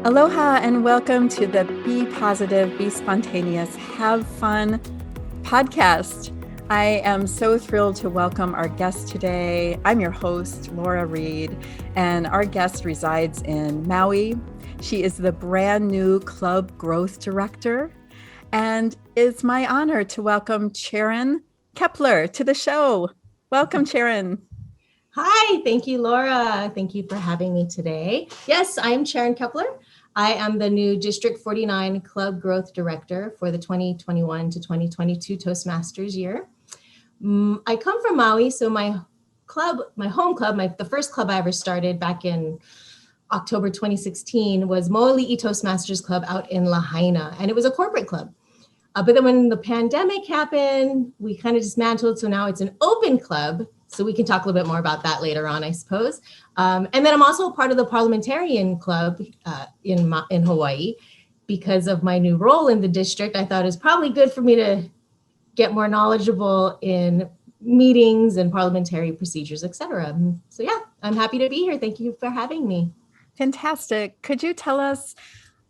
Aloha and welcome to the Be Positive, Be Spontaneous, Have Fun podcast. I am so thrilled to welcome our guest today. I'm your host, Laura Reed, and our guest resides in Maui. She is the brand new Club Growth Director, and it's my honor to welcome Charen Kepler to the show. Welcome, Charen. Hi, thank you, Laura. Thank you for having me today. Yes, I'm Charen Kepler. I am the new District 49 Club Growth Director for the 2021 to 2022 Toastmasters year. I come from Maui, so my home club, the first club I ever started back in October 2016 was Moali'i Toastmasters Club out in Lahaina, and it was a corporate club. But then when the pandemic happened, we kind of dismantled, so now it's an open club. So we can talk a little bit more about that later on, I suppose. And then I'm also a part of the parliamentarian club in Hawaii. Because of my new role in the district, I thought it was probably good for me to get more knowledgeable in meetings and parliamentary procedures, et cetera. So yeah, I'm happy to be here. Thank you for having me. Fantastic. Could you tell us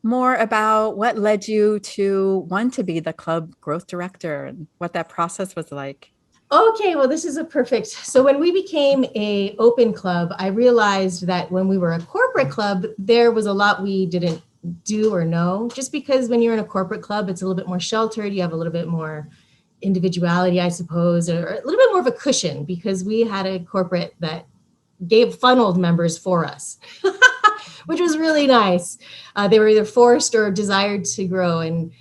more about what led you to want to be the club growth director and what that process was like? Okay, well, this is a perfect. So when we became a open club, I realized that when we were a corporate club, there was a lot we didn't do or know. Just because when you're in a corporate club, it's a little bit more sheltered. You have a little bit more individuality, I suppose, or a little bit more of a cushion because we had a corporate that funneled members for us, which was really nice. They were either forced or desired to grow. And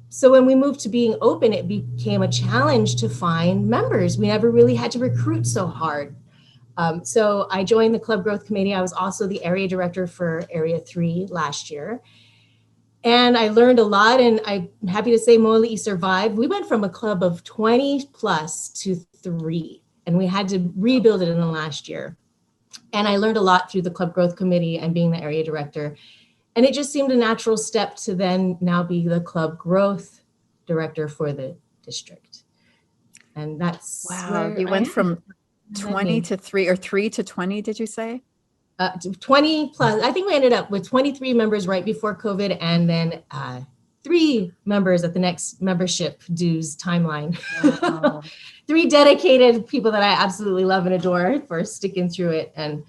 so when we moved to being open, it became a challenge to find members. We never really had to recruit so hard. So I joined the Club Growth Committee. I was also the area director for Area 3 last year. And I learned a lot, and I'm happy to say Moali'i survived. We went from a club of 20 plus to 3, and we had to rebuild it in the last year. And I learned a lot through the Club Growth Committee and being the area director. And it just seemed a natural step to then now be the Club Growth Director for the district. And that's wow. You went from 20 to 3 or 3 to 20, did you say? 20 plus. I think we ended up with 23 members right before COVID, and then 3 members at the next membership dues timeline. Wow. 3 dedicated people that I absolutely love and adore for sticking through it. And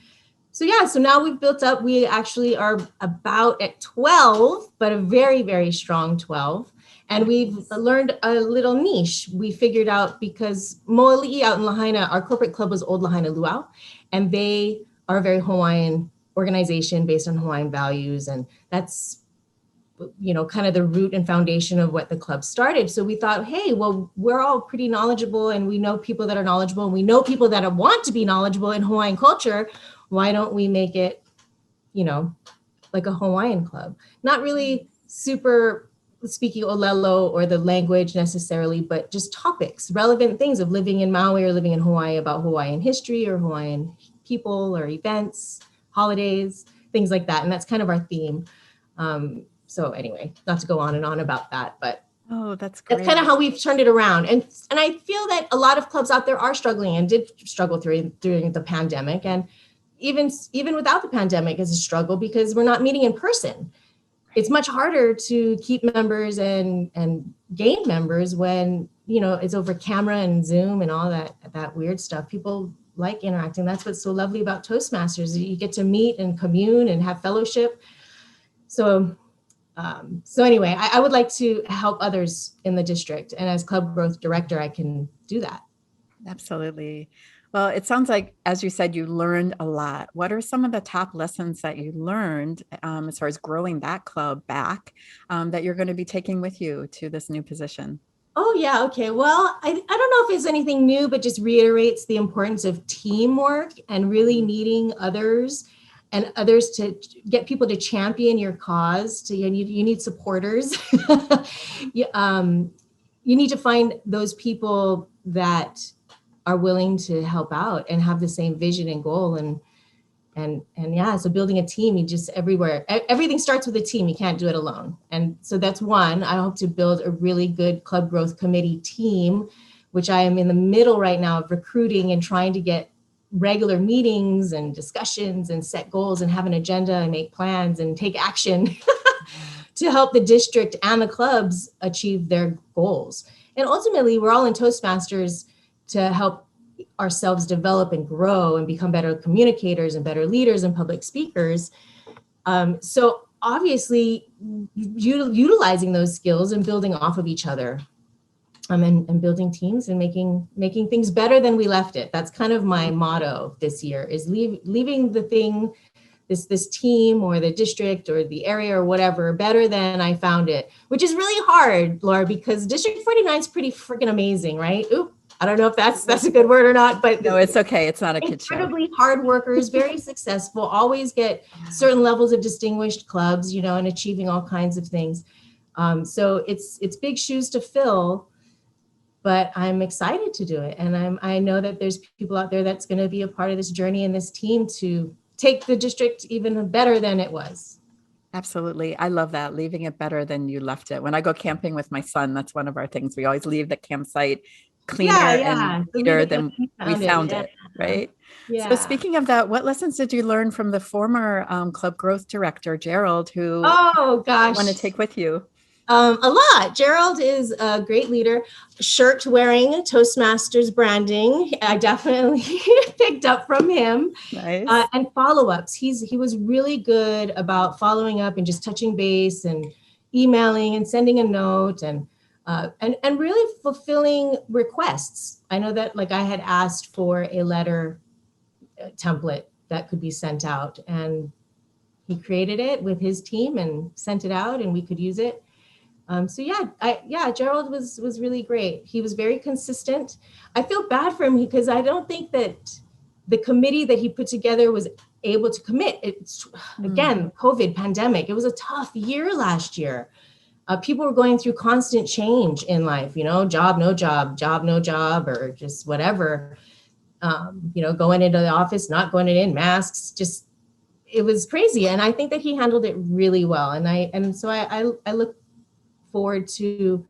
so now we've built up. We actually are about at 12, but a very, very strong 12. And we've learned a little niche. We figured out because Moali'i out in Lahaina, our corporate club was Old Lahaina Luau, and they are a very Hawaiian organization based on Hawaiian values. And that's, kind of the root and foundation of what the club started. So we thought, hey, well, we're all pretty knowledgeable, and we know people that are knowledgeable, and we know people that want to be knowledgeable in Hawaiian culture. Why don't we make it, like a Hawaiian club? Not really super speaking Olelo or the language necessarily, but just topics, relevant things of living in Maui or living in Hawaii, about Hawaiian history or Hawaiian people or events, holidays, things like that. And that's kind of our theme. So anyway, not to go on and on about that, but oh, that's great. That's kind of how we've turned it around. And I feel that a lot of clubs out there are struggling and did struggle during the pandemic. And even without the pandemic is a struggle because we're not meeting in person. It's much harder to keep members and gain members when, it's over camera and Zoom and all that weird stuff. People like interacting. That's what's so lovely about Toastmasters. You get to meet and commune and have fellowship. So anyway, I would like to help others in the district. And as Club Growth Director, I can do that. Absolutely. Well, it sounds like, as you said, you learned a lot. What are some of the top lessons that you learned as far as growing that club back that you're going to be taking with you to this new position? Oh, yeah. Okay. Well, I don't know if it's anything new, but just reiterates the importance of teamwork and really needing others and others to get people to champion your cause. You need supporters. You need to find those people that are willing to help out and have the same vision and goal. And so building a team, everything starts with a team. You can't do it alone. And so that's one. I hope to build a really good Club Growth Committee team, which I am in the middle right now of recruiting and trying to get regular meetings and discussions and set goals and have an agenda and make plans and take action to help the district and the clubs achieve their goals. And ultimately, we're all in Toastmasters to help ourselves develop and grow and become better communicators and better leaders and public speakers. So obviously, utilizing those skills and building off of each other, and building teams and making things better than we left it. That's kind of my motto this year, is leaving the thing, this team or the district or the area or whatever, better than I found it, which is really hard, Laura, because District 49 is pretty freaking amazing, right? Oop, I don't know if that's a good word or not, but no, it's okay. It's not a kid show. Incredibly hard workers, very successful, always get certain levels of distinguished clubs, and achieving all kinds of things. So it's big shoes to fill, but I'm excited to do it. And I know that there's people out there that's going to be a part of this journey and this team to take the district even better than it was. Absolutely. I love that. Leaving it better than you left it. When I go camping with my son, that's one of our things. We always leave the campsite cleaner and neater than we found it. Right? Yeah. So speaking of that, what lessons did you learn from the former club growth director, Gerald, who you want to take with you? A lot. Gerald is a great leader. Shirt wearing, Toastmasters branding. I definitely picked up from him. Nice. And follow-ups. He was really good about following up and just touching base and emailing and sending a note and really fulfilling requests. I know that I had asked for a letter template that could be sent out, and he created it with his team and sent it out, and we could use it. Gerald was really great. He was very consistent. I feel bad for him because I don't think that the committee that he put together was able to commit. It's again, COVID pandemic. It was a tough year last year. People were going through constant change in life, job, no job, or just whatever, going into the office, not going in, masks, just, it was crazy. And I think that he handled it really well. And so I look forward to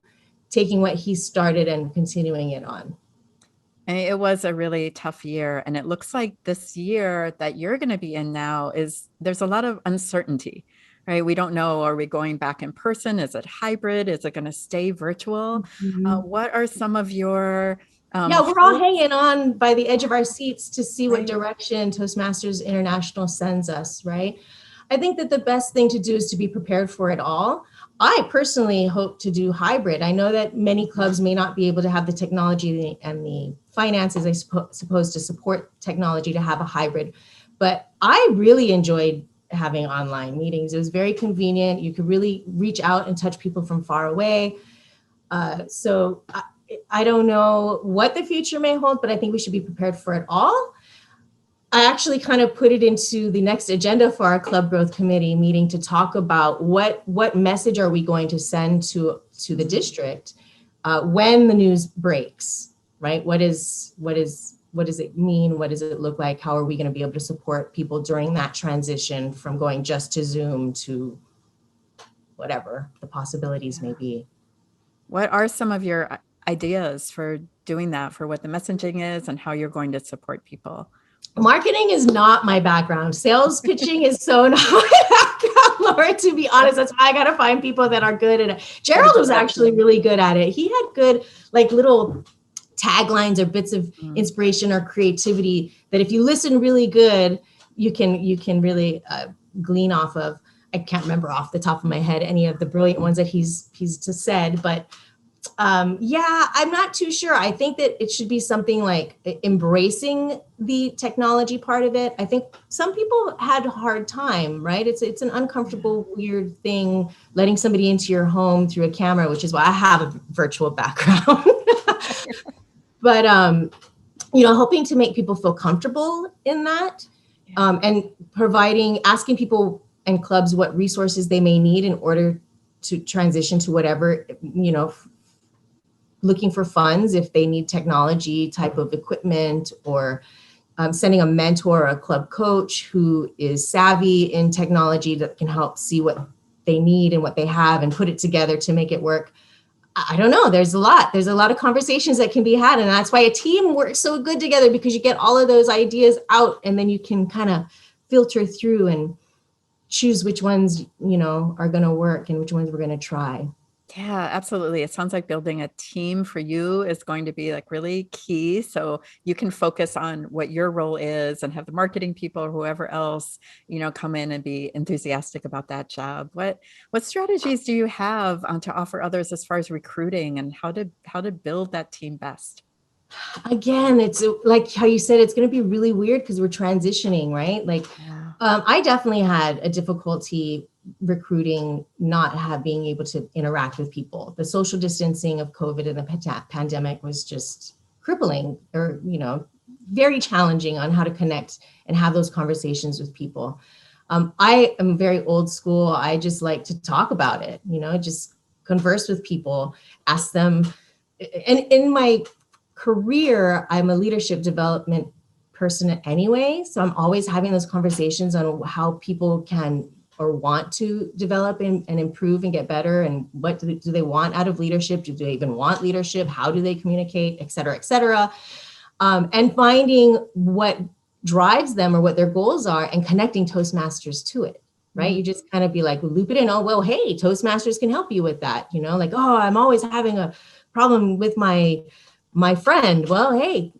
taking what he started and continuing it on. And it was a really tough year. And it looks like this year that you're going to be in now there's a lot of uncertainty, right? We don't know, are we going back in person? Is it hybrid? Is it going to stay virtual? Mm-hmm. What are some of your we're all hanging on by the edge of our seats to see what direction Toastmasters International sends us, right? I think that the best thing to do is to be prepared for it all. I personally hope to do hybrid. I know that many clubs may not be able to have the technology and the finances, I suppose, to support technology to have a hybrid. But I really enjoyed having online meetings. It was very convenient. You could really reach out and touch people from far away. So I don't know what the future may hold, but I think we should be prepared for it all. I actually kind of put it into the next agenda for our Club Growth Committee meeting to talk about what message are we going to send to the district when the news breaks, right? What does it mean? What does it look like? How are we going to be able to support people during that transition from going just to Zoom to whatever the possibilities may be? What are some of your ideas for doing that, for what the messaging is and how you're going to support people? Marketing is not my background. Sales pitching is so not my background, Laura, to be honest. That's why I got to find people that are good at it. Gerald was actually really good at it. He had good, little taglines or bits of inspiration or creativity that if you listen really good, you can really glean off of. I can't remember off the top of my head any of the brilliant ones that he's just said, but I'm not too sure. I think that it should be something like embracing the technology part of it. I think some people had a hard time, right? It's an uncomfortable, weird thing, letting somebody into your home through a camera, which is why I have a virtual background. But, hoping to make people feel comfortable in that, and asking people and clubs what resources they may need in order to transition to whatever, looking for funds if they need technology type of equipment, or sending a mentor or a club coach who is savvy in technology that can help see what they need and what they have and put it together to make it work. I don't know. There's a lot of conversations that can be had. And that's why a team works so good together, because you get all of those ideas out and then you can kind of filter through and choose which ones, are going to work and which ones we're going to try. Yeah, absolutely. It sounds like building a team for you is going to be like really key. So you can focus on what your role is and have the marketing people or whoever else, come in and be enthusiastic about that job. What strategies do you have to offer others as far as recruiting and how to build that team best? Again, it's like how you said, it's going to be really weird because we're transitioning, right? Like, Yeah. I definitely had a difficulty recruiting, not being able to interact with people. The social distancing of COVID and the pandemic was just crippling, or, very challenging on how to connect and have those conversations with people. I am very old school. I just like to talk about it, just converse with people, ask them. And in my career, I'm a leadership development person anyway. So I'm always having those conversations on how people can or want to develop and improve and get better. And what do they want out of leadership? Do they even want leadership? How do they communicate, et cetera, et cetera? And finding what drives them or what their goals are and connecting Toastmasters to it. Right. You just kind of be like, loop it in. Oh, well, hey, Toastmasters can help you with that. Like, oh, I'm always having a problem with my friend. Well, hey,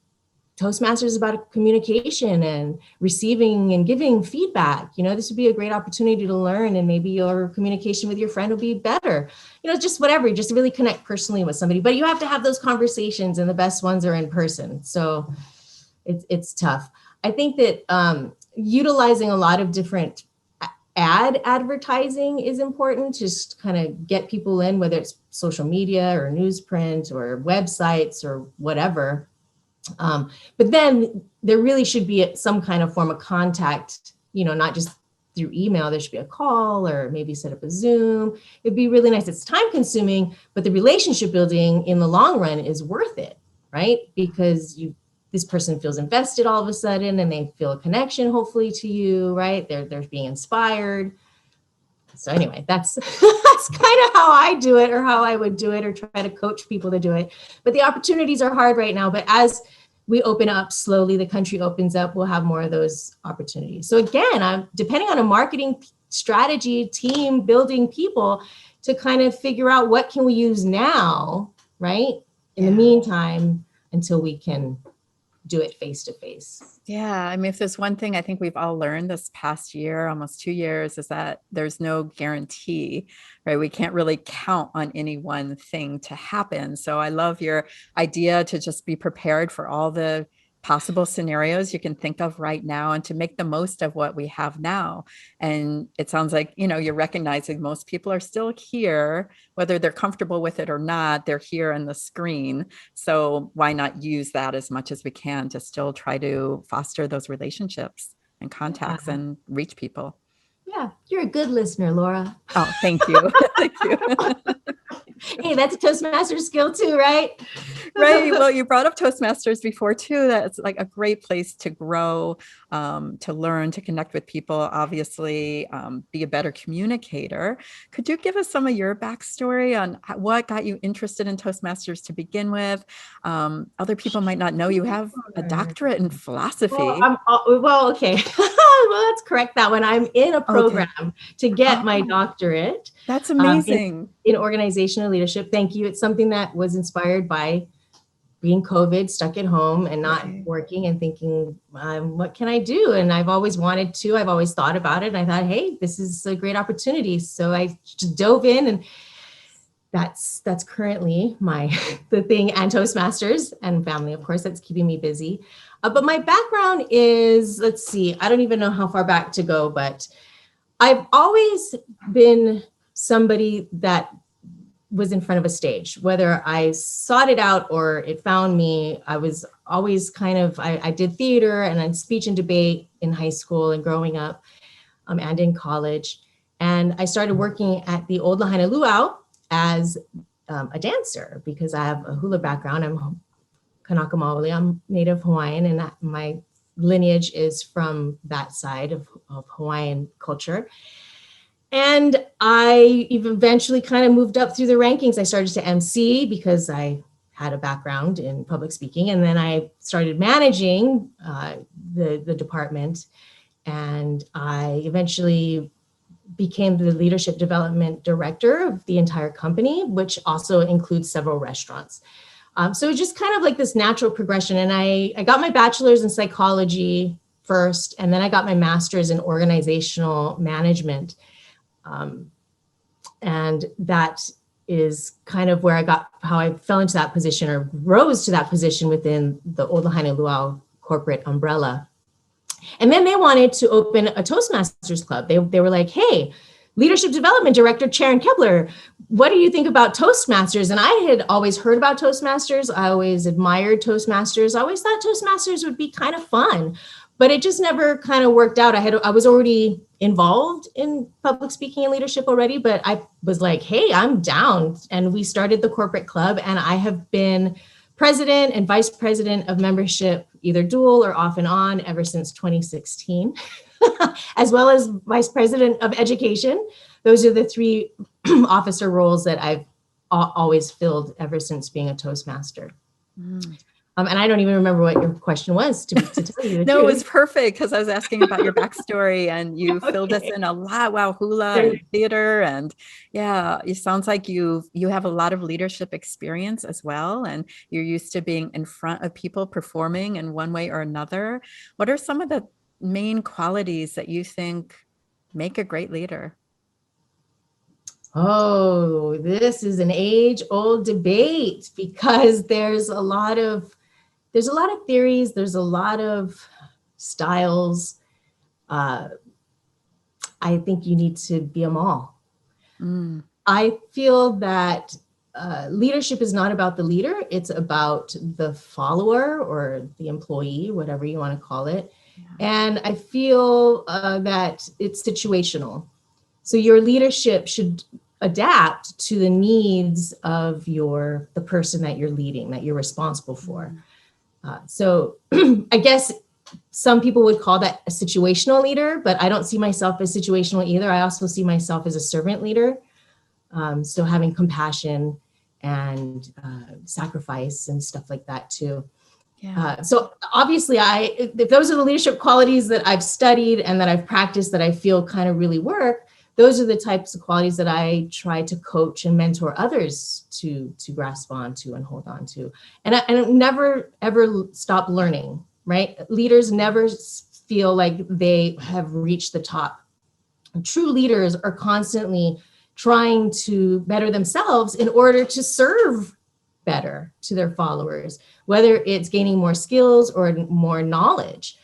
Toastmasters is about communication and receiving and giving feedback. This would be a great opportunity to learn, and maybe your communication with your friend will be better. Just whatever, just really connect personally with somebody. But you have to have those conversations, and the best ones are in person. So it's tough. I think that utilizing a lot of different advertising is important, just kind of get people in, whether it's social media or newsprint or websites or whatever. But then there really should be some kind of form of contact, not just through email. There should be a call or maybe set up a Zoom. It'd be really nice. It's time consuming, but the relationship building in the long run is worth it, right? Because this person feels invested all of a sudden, and they feel a connection, hopefully, to you, right? They're being inspired. So anyway, that's kind of how I do it, or how I would do it, or try to coach people to do it. But the opportunities are hard right now. But as we open up slowly, the country opens up, we'll have more of those opportunities. So again, I'm depending on a marketing strategy, team building people to kind of figure out what can we use now, right? In the meantime, until we can do it face to face. Yeah. I mean, if there's one thing I think we've all learned this past year, almost 2 years, is that there's no guarantee, right? We can't really count on any one thing to happen. So I love your idea to just be prepared for all the possible scenarios you can think of right now and to make the most of what we have now. And it sounds like, you're recognizing most people are still here, whether they're comfortable with it or not, they're here on the screen. So why not use that as much as we can to still try to foster those relationships and contacts and reach people. Yeah, you're a good listener, Laura. Oh, thank you. Thank you. Hey, that's a Toastmaster skill too, right? Right. Well, you brought up Toastmasters before too. That's like a great place to grow, to learn, to connect with people, obviously, be a better communicator. Could you give us some of your backstory on what got you interested in Toastmasters to begin with? Other people might not know you have a doctorate in philosophy. Well, okay. Well, let's correct that one. I'm in a program to get my doctorate. That's amazing. In organizational leadership. Thank you. It's something that was inspired by being COVID, stuck at home and not working, and thinking, what can I do? And I've always wanted to. I've always thought about it. And I thought, hey, this is a great opportunity. So I just dove in, and that's currently the thing, and Toastmasters and family, of course, that's keeping me busy. But my background is, let's see, I don't even know how far back to go, but I've always been somebody that was in front of a stage, whether I sought it out or it found me. I was always I did theater and then speech and debate in high school and growing up, and in college. And I started working at the Old Lahaina Luau as a dancer, because I have a hula background. I'm Kanaka Maoli. I'm Native Hawaiian, and my lineage is from that side of Hawaiian culture. And I eventually kind of moved up through the rankings. I started to MC because I had a background in public speaking. And then I started managing the department. And I eventually became the leadership development director of the entire company, which also includes several restaurants. So just kind of like this natural progression. And I got my bachelor's in psychology first, and then I got my master's in organizational management. And that is kind of where how I fell into that position or rose to that position within the Old Lahaina Luau corporate umbrella. And then they wanted to open a Toastmasters club. They were like, hey, leadership development director Charen Kepler, what do you think about Toastmasters? And I had always heard about Toastmasters. I always admired Toastmasters. I always thought Toastmasters would be kind of fun, but it just never kind of worked out. I was already involved in public speaking and leadership already, but I was like, hey, I'm down. And we started the corporate club, and I have been president and vice president of membership, either dual or off and on, ever since 2016, as well as vice president of education. Those are the three officer roles that I've always filled ever since being a Toastmaster. Mm. And I don't even remember what your question was, to tell you the No, truth. it was perfect, because I was asking about your backstory, and you filled us in a lot. Wow, hula and theater, and yeah, it sounds like you have a lot of leadership experience as well, and you're used to being in front of people performing in one way or another. What are some of the main qualities that you think make a great leader? Oh, this is an age-old debate, because there's a lot of theories, there's a lot of styles. I think you need to be them all. Mm. I feel that leadership is not about the leader, it's about the follower or the employee, whatever you want to call it. Yeah. And I feel that it's situational. So your leadership should adapt to the needs of the person that you're leading, that you're responsible for. So I guess some people would call that a situational leader, but I don't see myself as situational either. I also see myself as a servant leader. So having compassion and sacrifice and stuff like that too. Yeah. So obviously if those are the leadership qualities that I've studied and that I've practiced that I feel kind of really work, those are the types of qualities that I try to coach and mentor others to grasp onto and hold on to. And I never, ever stop learning, right? Leaders never feel like they have reached the top. True leaders are constantly trying to better themselves in order to serve better to their followers, whether it's gaining more skills or more knowledge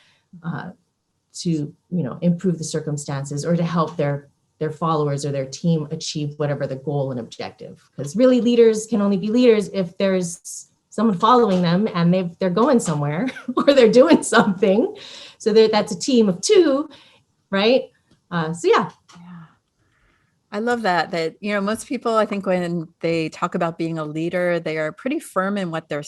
to improve the circumstances or to help their followers or their team achieve whatever the goal and objective. Because really, leaders can only be leaders if there's someone following them and they're going somewhere or they're doing something. So that's a team of two, right? So yeah. I love that, most people, I think when they talk about being a leader, they are pretty firm in what their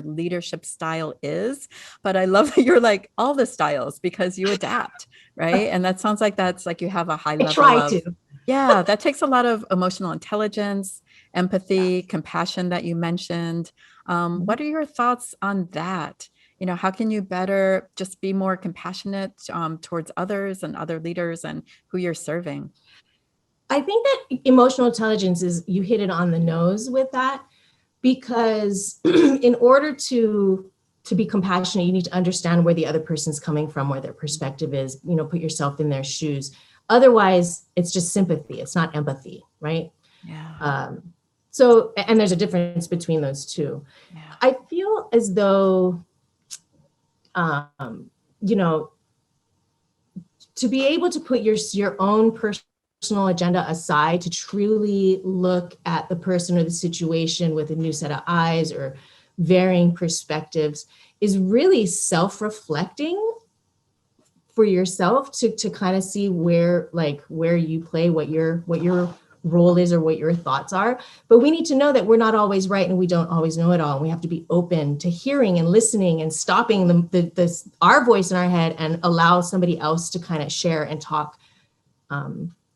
leadership style is. But I love that you're like all the styles, because you adapt, right? And that sounds like that's like you have a high level of, yeah, that takes a lot of emotional intelligence, empathy, compassion that you mentioned. What are your thoughts on that? How can you better just be more compassionate towards others and other leaders and who you're serving? I think that emotional intelligence you hit it on the nose with that, because in order to be compassionate, you need to understand where the other person's coming from, where their perspective is, put yourself in their shoes. Otherwise, it's just sympathy. It's not empathy, right? Yeah. So, and there's a difference between those two. Yeah. I feel as though, to be able to put your own personal agenda aside to truly look at the person or the situation with a new set of eyes or varying perspectives is really self-reflecting for yourself to kind of see where you play, what your role is or what your thoughts are. But we need to know that we're not always right and we don't always know it all. And we have to be open to hearing and listening and stopping our voice in our head and allow somebody else to kind of share and talk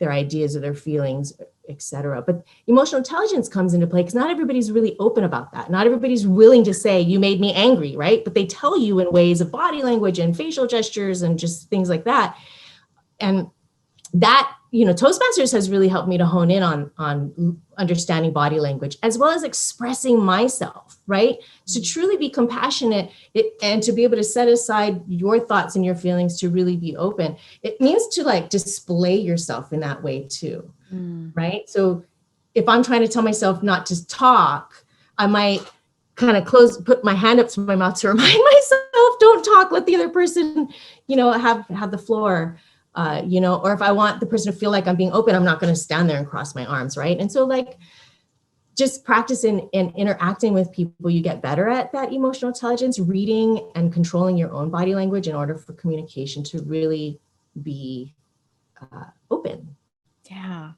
their ideas or their feelings, etc. But emotional intelligence comes into play because not everybody's really open about that. Not everybody's willing to say, you made me angry, right? But they tell you in ways of body language and facial gestures and just things like that. And that, Toastmasters has really helped me to hone in on understanding body language, as well as expressing myself, right? To truly be compassionate and to be able to set aside your thoughts and your feelings to really be open. It means to like display yourself in that way too, right? So if I'm trying to tell myself not to talk, I might kind of put my hand up to my mouth to remind myself, don't talk, let the other person, have the floor. Or if I want the person to feel like I'm being open, I'm not going to stand there and cross my arms, right? And so like just practicing and interacting with people, you get better at that emotional intelligence, reading and controlling your own body language in order for communication to really be open. Yeah.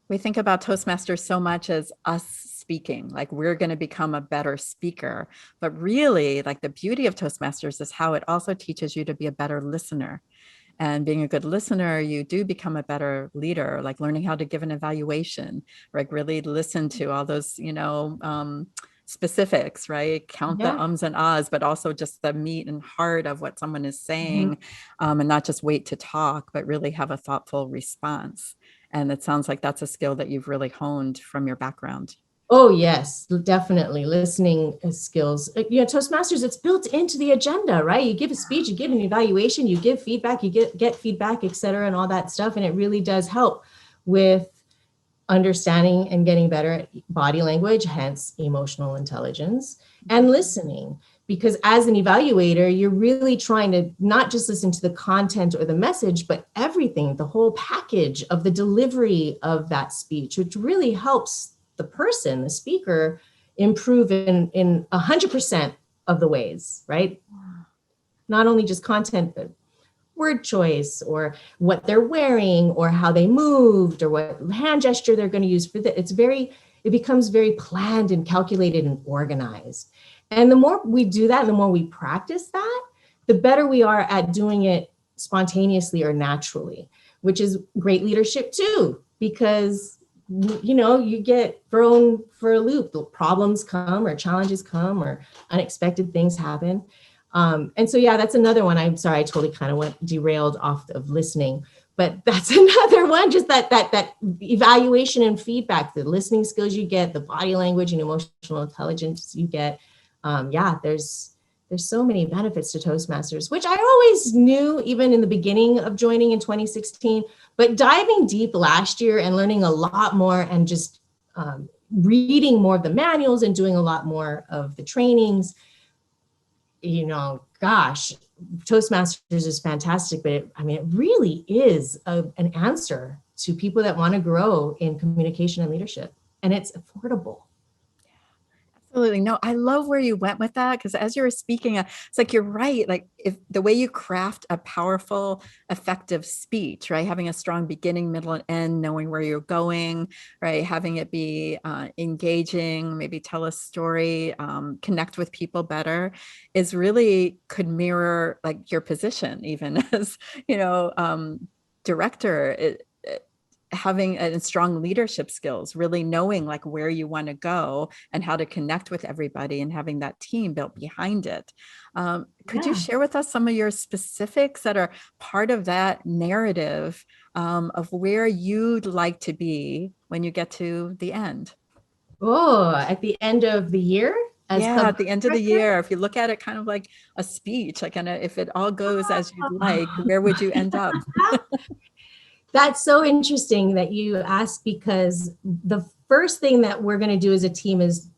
We think about Toastmasters so much as us speaking, like we're going to become a better speaker. But really, like the beauty of Toastmasters is how it also teaches you to be a better listener. And being a good listener, you do become a better leader, like learning how to give an evaluation, like really listen to all those, specifics, right? Count the ums and ahs, but also just the meat and heart of what someone is saying, and not just wait to talk, but really have a thoughtful response. And it sounds like that's a skill that you've really honed from your background. Oh, yes, definitely. Listening skills. Toastmasters, it's built into the agenda, right? You give a speech, you give an evaluation, you give feedback, you get feedback, et cetera, and all that stuff. And it really does help with understanding and getting better at body language, hence emotional intelligence, and listening. Because as an evaluator, you're really trying to not just listen to the content or the message, but everything, the whole package of the delivery of that speech, which really helps the person, the speaker, improve in 100% of the ways, right? Not only just content, but word choice or what they're wearing or how they moved or what hand gesture they're going to use for that. It becomes very planned and calculated and organized. And the more we do that, and the more we practice that, the better we are at doing it spontaneously or naturally, which is great leadership too, because you get thrown for a loop. Problems come or challenges come or unexpected things happen. And so, that's another one. I'm sorry, I totally kind of went derailed off of listening, but that's another one, just that evaluation and feedback, the listening skills you get, the body language and emotional intelligence you get. There's so many benefits to Toastmasters, which I always knew even in the beginning of joining in 2016, but diving deep last year and learning a lot more and just reading more of the manuals and doing a lot more of the trainings, Toastmasters is fantastic, but it really is an answer to people that want to grow in communication and leadership, and it's affordable. Absolutely. No, I love where you went with that, because as you were speaking, it's like, you're right. Like if the way you craft a powerful, effective speech, right? Having a strong beginning, middle, and end, knowing where you're going, right? Having it be engaging, maybe tell a story, connect with people better, is really could mirror like your position, even as, director. Having a strong leadership skills, really knowing like where you want to go and how to connect with everybody and having that team built behind it. Could you share with us some of your specifics that are part of that narrative of where you'd like to be when you get to the end? Oh, at the end of the year? At the end of the year, if you look at it kind of like a speech, like if it all goes as you'd like, where would you end up? That's so interesting that you asked, because the first thing that we're going to do as a team is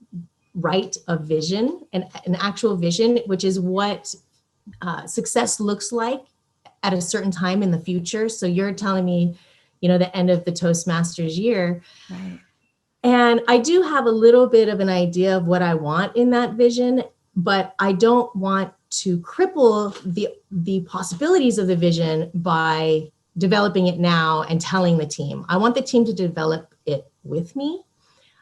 write a vision, an actual vision, which is what success looks like at a certain time in the future. So you're telling me, the end of the Toastmasters year. Right. And I do have a little bit of an idea of what I want in that vision, but I don't want to cripple the possibilities of the vision by developing it now and telling the team. I want the team to develop it with me.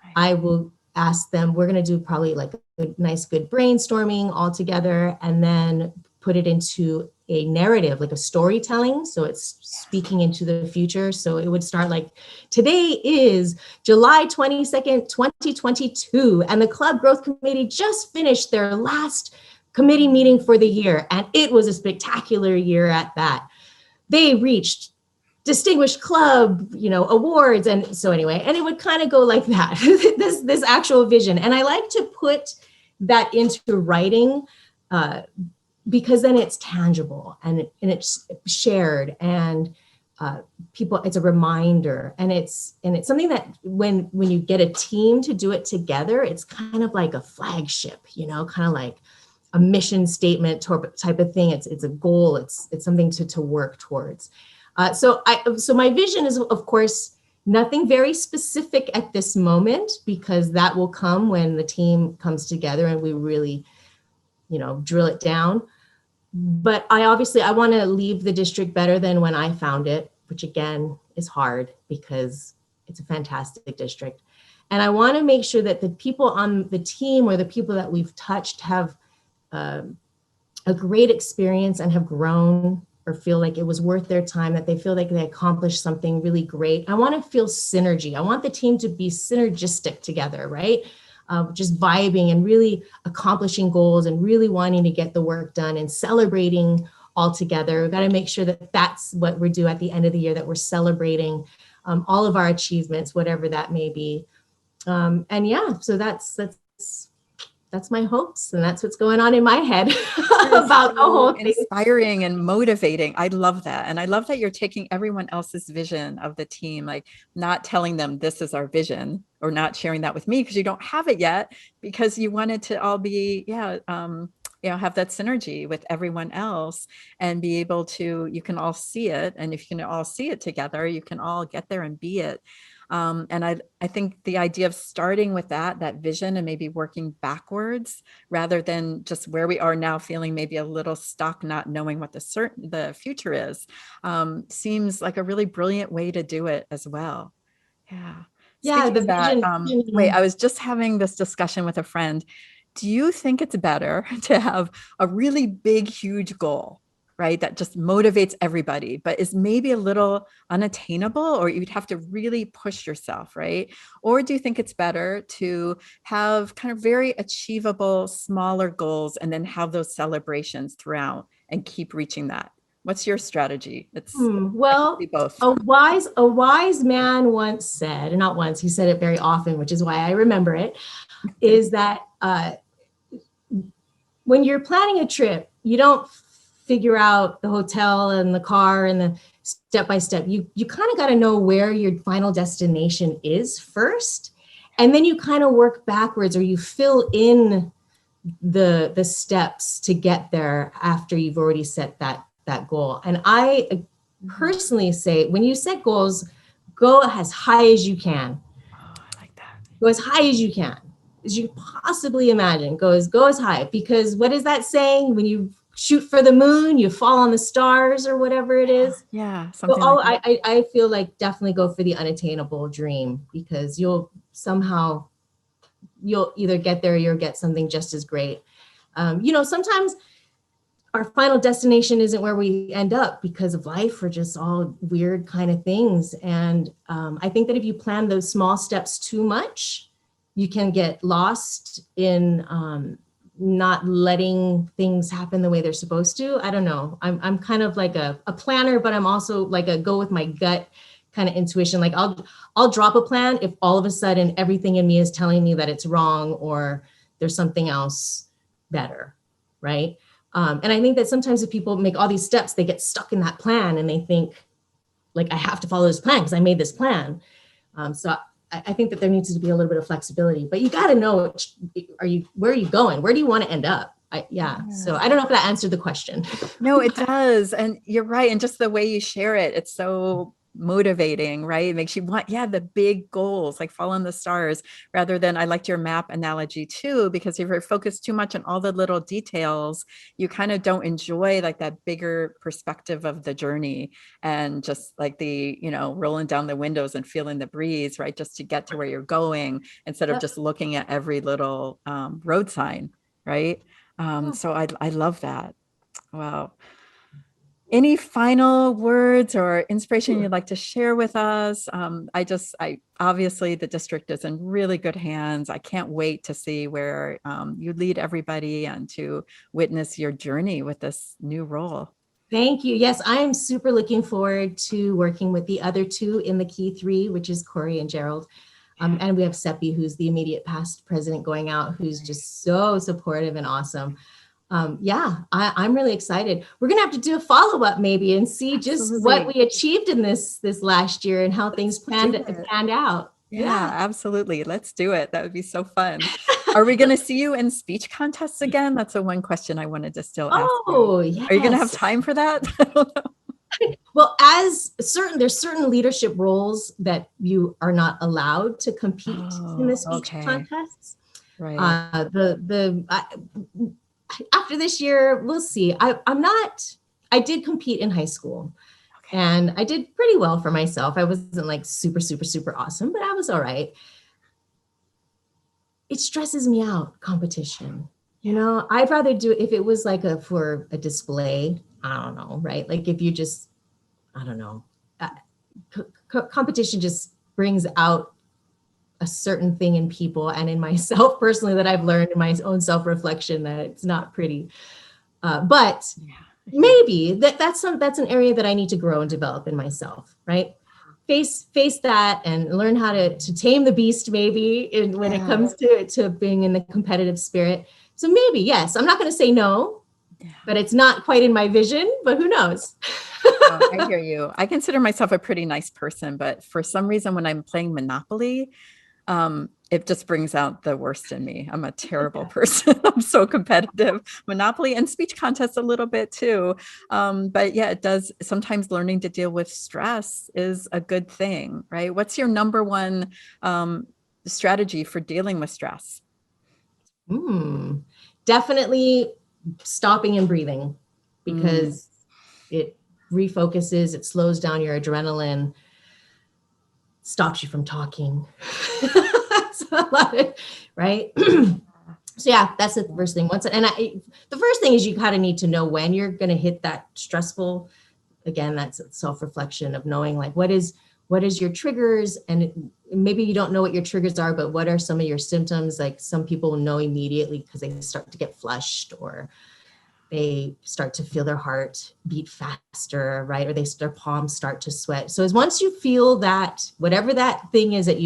Right. I will ask them, we're going to do probably like a nice, good brainstorming all together, and then put it into a narrative, like a storytelling. So it's speaking into the future. So it would start like, today is July 22nd, 2022, and the Club Growth Committee just finished their last committee meeting for the year, and it was a spectacular year at that. They reached distinguished club, awards. And so anyway, and it would kind of go like that, this actual vision. And I like to put that into writing, because then it's tangible and it's shared, and people, it's a reminder, and it's something that when you get a team to do it together, it's kind of like a flagship, kind of like a mission statement type of thing. It's a goal. It's something to work towards. So my vision is, of course, nothing very specific at this moment, because that will come when the team comes together and we really, drill it down. But I want to leave the district better than when I found it, which again is hard because it's a fantastic district. And I want to make sure that the people on the team or the people that we've touched have a great experience and have grown, or feel like it was worth their time, that they feel like they accomplished something really great. I want to feel synergy. I want the team to be synergistic together, right? Just vibing and really accomplishing goals and really wanting to get the work done and celebrating all together. We've got to make sure that that's what we do at the end of the year, that we're celebrating all of our achievements, whatever that may be. And yeah, so that's my hopes, and that's what's going on in my head about the whole thing. Inspiring and motivating. I love that. And I love that you're taking everyone else's vision of the team, like not telling them this is our vision, or not sharing that with me because you don't have it yet, because you wanted to all be, have that synergy with everyone else and be able to, you can all see it. And if you can all see it together, you can all get there and be it. And I think the idea of starting with that vision and maybe working backwards rather than just where we are now, feeling maybe a little stuck, not knowing what the future is, seems like a really brilliant way to do it as well. Yeah. Yeah, Speaking of that, wait, I was just having this discussion with a friend. Do you think it's better to have a really big, huge goal, right, that just motivates everybody, but is maybe a little unattainable, or you'd have to really push yourself, right? Or do you think it's better to have kind of very achievable, smaller goals and then have those celebrations throughout and keep reaching that? What's your strategy? Well, both. a wise man once said, and not once, he said it very often, which is why I remember it, is that when you're planning a trip, you don't figure out the hotel and the car and the step by step. You kind of got to know where your final destination is first, and then you kind of work backwards, or you fill in the steps to get there after you've already set that goal. And I personally say, when you set goals, go as high as you can. Oh, I like that. Go as high as you can, as you possibly imagine. Go as high, because what is that saying? When you shoot for the moon, you fall on the stars, or whatever it is. Yeah. Something like that. I feel like definitely go for the unattainable dream, because you'll either get there or you'll get something just as great. Sometimes our final destination isn't where we end up because of life, or just all weird kind of things. And I think that if you plan those small steps too much, you can get lost in not letting things happen the way they're supposed to. I don't know. I'm kind of like a planner, but I'm also like a go with my gut kind of intuition. Like I'll drop a plan if all of a sudden everything in me is telling me that it's wrong, or there's something else better, right? And I think that sometimes if people make all these steps, they get stuck in that plan and they think, like, I have to follow this plan because I made this plan. So I think that there needs to be a little bit of flexibility, but you got to know, where are you going? Where do you want to end up? So I don't know if that answered the question. No, it does. And you're right. And just the way you share it, it's so motivating, right? It makes you want, the big goals, like following the stars, rather than, I liked your map analogy too, because if you're focused too much on all the little details, you kind of don't enjoy like that bigger perspective of the journey, and just like the, rolling down the windows and feeling the breeze, right? Just to get to where you're going, instead of just looking at every little road sign, right? So I love that. Wow. Any final words or inspiration you'd like to share with us? I obviously the district is in really good hands. I can't wait to see where you lead everybody and to witness your journey with this new role. Thank you. Yes, I am super looking forward to working with the other two in the key three, which is Corey and Gerald. And we have Seppi, who's the immediate past president going out, who's just so supportive and awesome. I'm really excited. We're going to have to do a follow-up maybe and see just what we achieved in this last year and how things panned out. Yeah, absolutely. Let's do it. That would be so fun. Are we going to see you in speech contests again? That's the one question I wanted to still ask you. Yes. Are you going to have time for that? I don't know. Well, there's certain leadership roles that you are not allowed to compete in the speech contests. Right. After this year, we'll see. I did compete in high school. And I did pretty well for myself. I wasn't like super, super, super awesome, but I was all right. It stresses me out, competition. I'd rather do it if it was like for a display. I don't know, right? Like if you just, I don't know. Competition just brings out a certain thing in people and in myself personally that I've learned in my own self-reflection that it's not pretty. But maybe that's an area that I need to grow and develop in myself, right? Face that and learn how to tame the beast maybe when it comes to being in the competitive spirit. So maybe, yes, I'm not going to say no, but it's not quite in my vision, but who knows? I hear you. I consider myself a pretty nice person, but for some reason when I'm playing Monopoly, it just brings out the worst in me. I'm a terrible person. I'm so competitive. Monopoly and speech contests a little bit too. But yeah, it does. Sometimes learning to deal with stress is a good thing, right? What's your number one strategy for dealing with stress? Definitely stopping and breathing, because it refocuses, it slows down your adrenaline, stops you from talking. Right? So yeah, that's the first thing. The first thing is you kind of need to know when you're going to hit that stressful. Again, that's self-reflection of knowing like what is your triggers, and maybe you don't know what your triggers are, but what are some of your symptoms? Like some people know immediately because they start to get flushed or they start to feel their heart beat faster, right? Or their palms start to sweat. So once you feel that, whatever that thing is that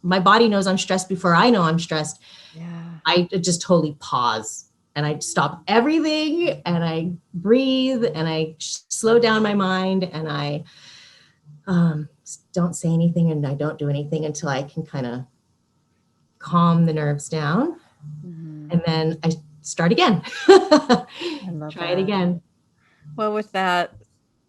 my body knows I'm stressed before I know I'm stressed. Yeah. I just totally pause and I stop everything and I breathe and I slow down my mind and I don't say anything and I don't do anything until I can kind of calm the nerves down. And then I start again. Try it again. Well, with that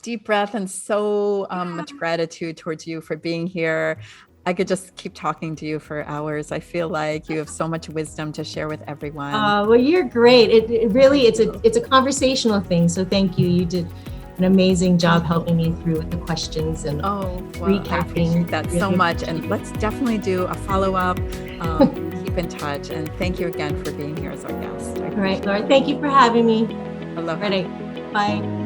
deep breath and so much gratitude towards you for being here. I could just keep talking to you for hours. I feel like you have so much wisdom to share with everyone. Well, you're great. It really, it's a conversational thing. So thank you. You did an amazing job helping me through with the questions and recapping. I appreciate that so much. And let's definitely do a follow-up. Keep in touch. And thank you again for being here as our guest. All right, Laura. Thank you for having me. Aloha. All right. Bye.